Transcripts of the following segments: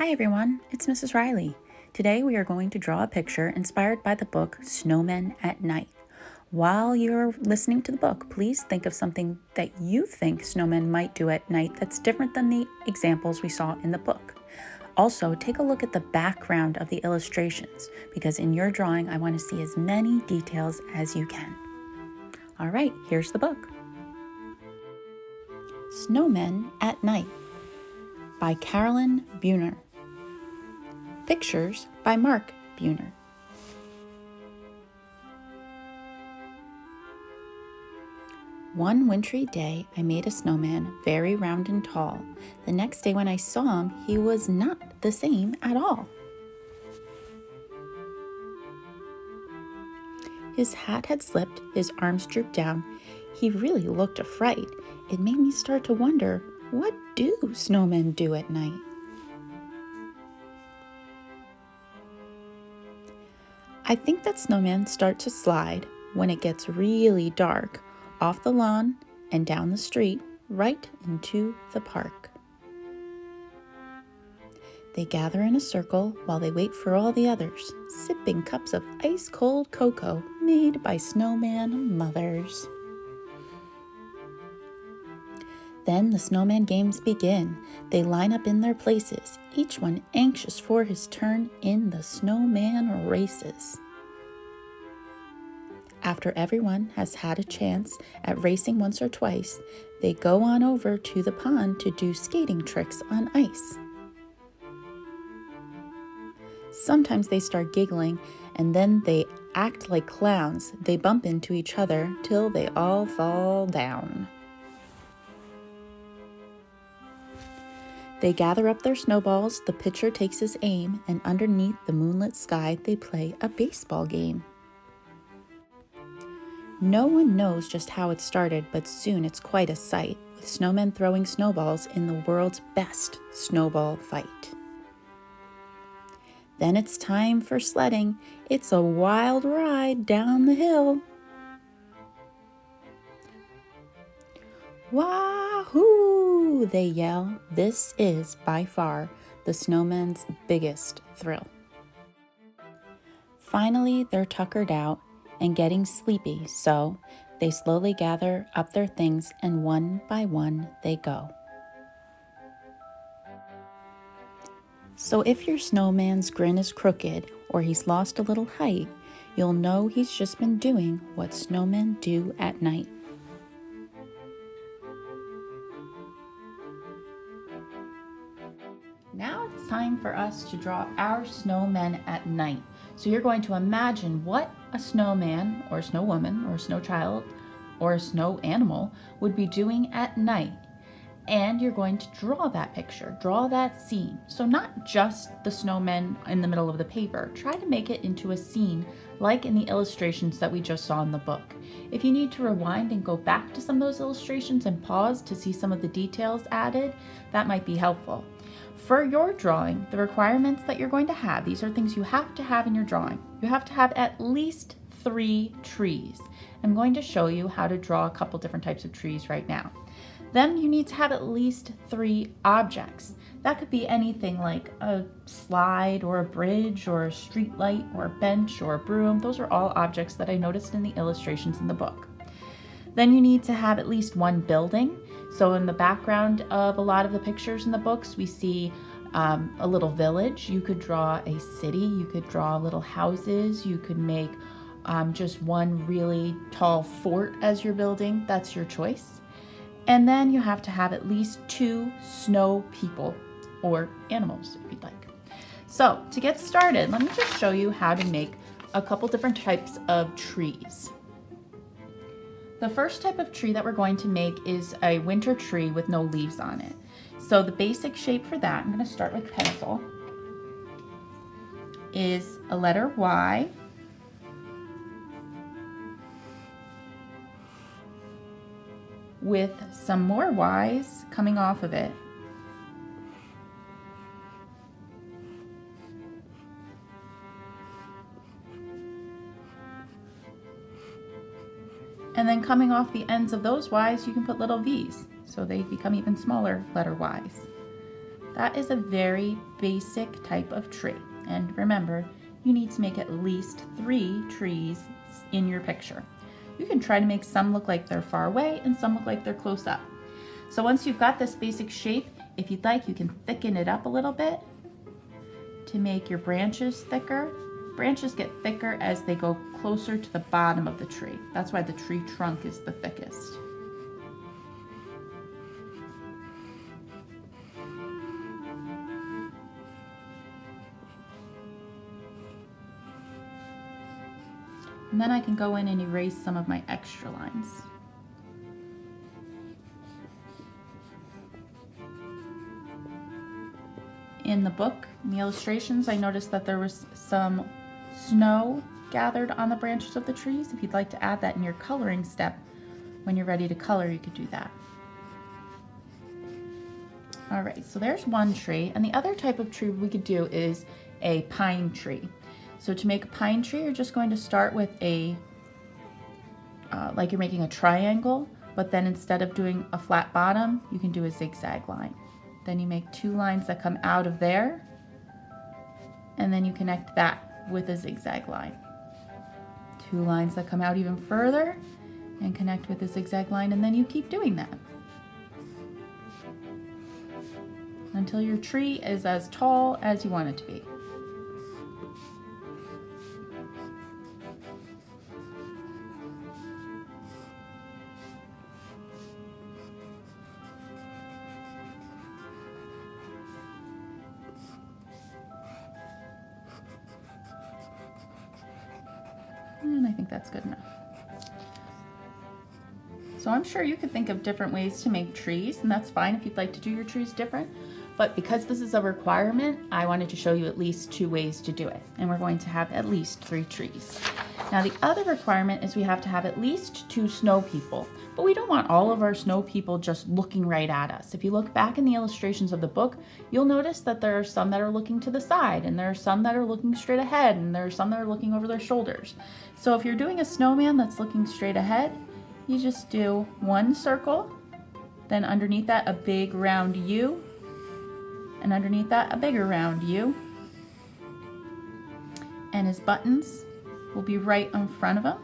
Hi everyone, it's Mrs. Riley. Today we are going to draw a picture inspired by the book Snowmen at Night. While you're listening to the book, please think of something that you think snowmen might do at night that's different than the examples we saw in the book. Also, take a look at the background of the illustrations because in your drawing I want to see as many details as you can. All right, here's the book. Snowmen at Night by Carolyn Buhner. Pictures by Mark Buhner. One wintry day, I made a snowman very round and tall. The next day when I saw him, he was not the same at all. His hat had slipped, his arms drooped down. He really looked a fright. It made me start to wonder, what do snowmen do at night? I think that snowmen start to slide when it gets really dark, off the lawn and down the street, right into the park. They gather in a circle while they wait for all the others, sipping cups of ice-cold cocoa made by snowman mothers. Then the snowman games begin. They line up in their places, each one anxious for his turn in the snowman races. After everyone has had a chance at racing once or twice, they go on over to the pond to do skating tricks on ice. Sometimes they start giggling, and then they act like clowns. They bump into each other till they all fall down. They gather up their snowballs, the pitcher takes his aim, and underneath the moonlit sky they play a baseball game. No one knows just how it started, but soon it's quite a sight, with snowmen throwing snowballs in the world's best snowball fight. Then it's time for sledding. It's a wild ride down the hill. Wahoo! They yell. This is by far the snowmen's biggest thrill. Finally, they're tuckered out and getting sleepy, so they slowly gather up their things and one by one they go. So if your snowman's grin is crooked or he's lost a little height, you'll know he's just been doing what snowmen do at night. Now it's time for us to draw our snowmen at night. So you're going to imagine what a snowman or a snow woman or a snow child or a snow animal would be doing at night. And you're going to draw that picture, draw that scene. So not just the snowmen in the middle of the paper. Try to make it into a scene like in the illustrations that we just saw in the book. If you need to rewind and go back to some of those illustrations and pause to see some of the details added, that might be helpful. For your drawing, the requirements that you're going to have, these are things you have to have in your drawing. You have to have at least 3 trees. I'm going to show you how to draw a couple different types of trees right now. Then you need to have at least 3 objects. That could be anything like a slide or a bridge or a street light or a bench or a broom. Those are all objects that I noticed in the illustrations in the book. Then you need to have at least 1 building. So in the background of a lot of the pictures in the books, we see a little village. You could draw a city, you could draw little houses, you could make just one really tall fort as your building. That's your choice. And then you have to have at least 2 snow people or animals if you'd like. So to get started, let me just show you how to make a couple different types of trees. The first type of tree that we're going to make is a winter tree with no leaves on it. So the basic shape for that, I'm going to start with pencil, is a letter Y, with some more Y's coming off of it. And then coming off the ends of those Y's, you can put little V's, so they become even smaller letter Y's. That is a very basic type of tree. And remember, you need to make at least 3 trees in your picture. You can try to make some look like they're far away and some look like they're close up. So once you've got this basic shape, if you'd like, you can thicken it up a little bit to make your branches thicker. Branches get thicker as they go closer to the bottom of the tree. That's why the tree trunk is the thickest. And then I can go in and erase some of my extra lines. In the book, in the illustrations, I noticed that there was some snow gathered on the branches of the trees. If you'd like to add that in your coloring step, when you're ready to color, you could do that. All right, so there's one tree, and the other type of tree we could do is a pine tree. So to make a pine tree, you're just going to start with a, like you're making a triangle, but then instead of doing a flat bottom, you can do a zigzag line. Then you make 2 lines that come out of there, and then you connect that with a zigzag line. 2 lines that come out even further and connect with a zigzag line, and then you keep doing that until your tree is as tall as you want it to be. And I think that's good enough. So I'm sure you could think of different ways to make trees, and that's fine if you'd like to do your trees different. But because this is a requirement, I wanted to show you at least 2 ways to do it. And we're going to have at least 3 trees. Now the other requirement is we have to have at least 2 snow people. But we don't want all of our snow people just looking right at us. If you look back in the illustrations of the book, you'll notice that there are some that are looking to the side, and there are some that are looking straight ahead, and there are some that are looking over their shoulders. So if you're doing a snowman that's looking straight ahead, you just do 1 circle, then underneath that a big round U, and underneath that a bigger round U. And his buttons will be right in front of him.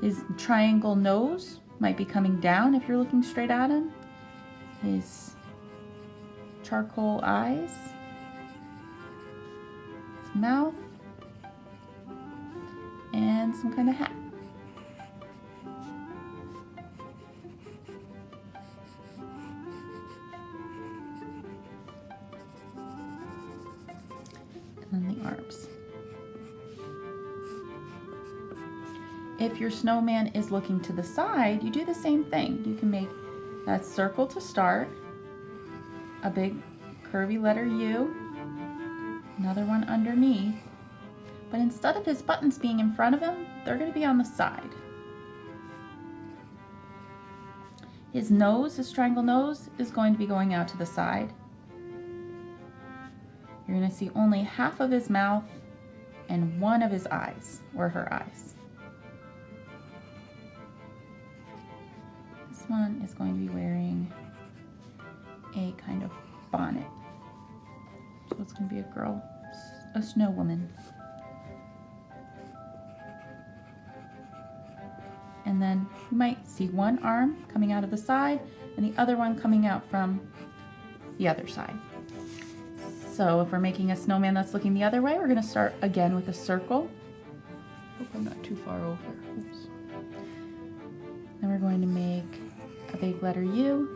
His triangle nose might be coming down if you're looking straight at him. His charcoal eyes, his mouth, and some kind of hat. And then the arms. If your snowman is looking to the side, you do the same thing. You can make that circle to start, a big curvy letter U, another one underneath, but instead of his buttons being in front of him, they're going to be on the side. His nose, his triangle nose, is going to be going out to the side. You're going to see only half of his mouth and 1 of his eyes, or her eyes. This one is going to be wearing a kind of bonnet. So it's going to be a girl, a snow woman. And then you might see 1 arm coming out of the side and the other one coming out from the other side. So if we're making a snowman that's looking the other way, we're going to start again with a circle. Hope I'm not too far over. Oops. Then we're going to make a big letter U,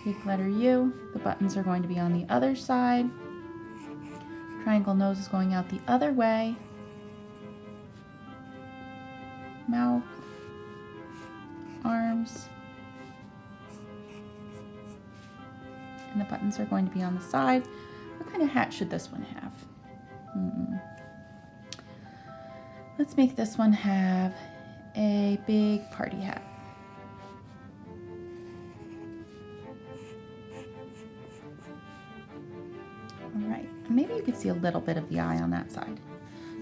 big letter U. The buttons are going to be on the other side. Triangle nose is going out the other way. Mouth, arms, and the buttons are going to be on the side. What kind of hat should this one have? Let's make this one have a big party hat. All right, maybe you could see a little bit of the eye on that side.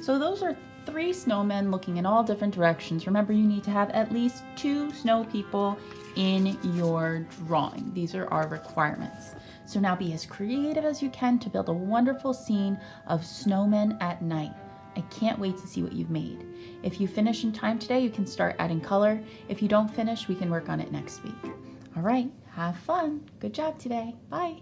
So those are 3 snowmen looking in all different directions. Remember, you need to have at least 2 snow people in your drawing. These are our requirements. So now be as creative as you can to build a wonderful scene of snowmen at night. I can't wait to see what you've made. If you finish in time today, you can start adding color. If you don't finish, we can work on it next week. All right, have fun. Good job today. Bye.